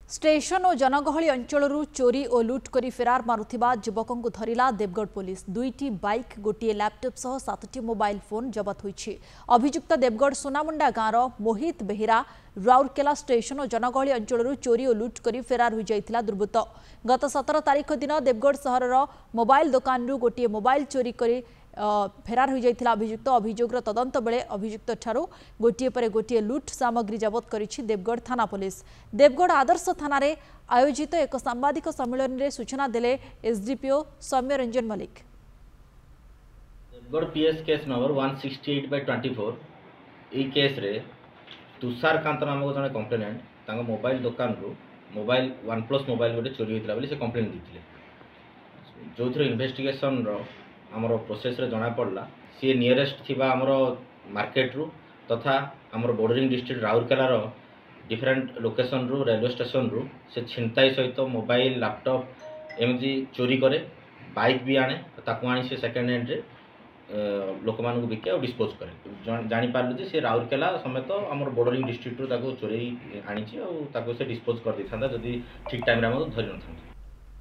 Station और जनगहली अंचल चोरी और लुट कर फेरार मारुथिबा युवकों को धरिला देवगढ़ पुलिस। दुईटी बाइक गोटे लैपटॉप सह 7टी मोबाइल फोन जबत होईछि। अभियुक्त देवगढ़ सोनामुंडा गाँव मोहित बेहेरा राउरकेला स्टेशन और जनगहली अंचल चोरी और लुट कर फेरार हो जाइथिला दुर्बृत्त। गत 17 तारिख दिन देवगढ़ सहर मोबाइल दुकान गोटे मोबाइल चोरी कर फेरार हो जाइथिला अभियुक्त। अभियोगर तदंत बेले अभियुक्त ठारू गोटे पर गोटे लुट सामग्री जबत करिछि देवगढ़ थाना पुलिस। देवगढ़ आदर्श थाना रे आयोजित एक सांबादिक सम्मेलन रे सूचना देले SDPO Soumya Ranjan Malik. Deogarh PS case number 168/24 ई केस रे तुषार कांत नामक जने कंप्लेनेंट तांको मोबाइल दुकान रो मोबाइल OnePlus मोबाइल गोटे चोरी होइतिला बोली से कंप्लेन दिथिले। जो थ्रो इन्वेस्टिगेशन रो हमरो प्रोसेस रे जणा पड़ला सी नियरेस्ट थिबा हमरो मार्केट रू तथा हमरो बॉर्डरिंग डिस्ट्रिक्ट राउरकेला रो डिफरेंट लोकेशन रू रेलवे स्टेशन रू से छिनताई सहित मोबाइल लैपटॉप एमती चोरी करे। बाइक भी आने ताकू आनी से सेकेंड हैंड रे लोक मान को बिके और डिस्पोज करे। जानी पारलु जे से राउरकेला समेत हमरो बॉर्डरिंग डिस्ट्रिक्ट रू ताकू चोरी आनी छि और ताकू से डिस्पोज कर दी थांदा जदी ठीक टाइम रे हम धरि न थांदा।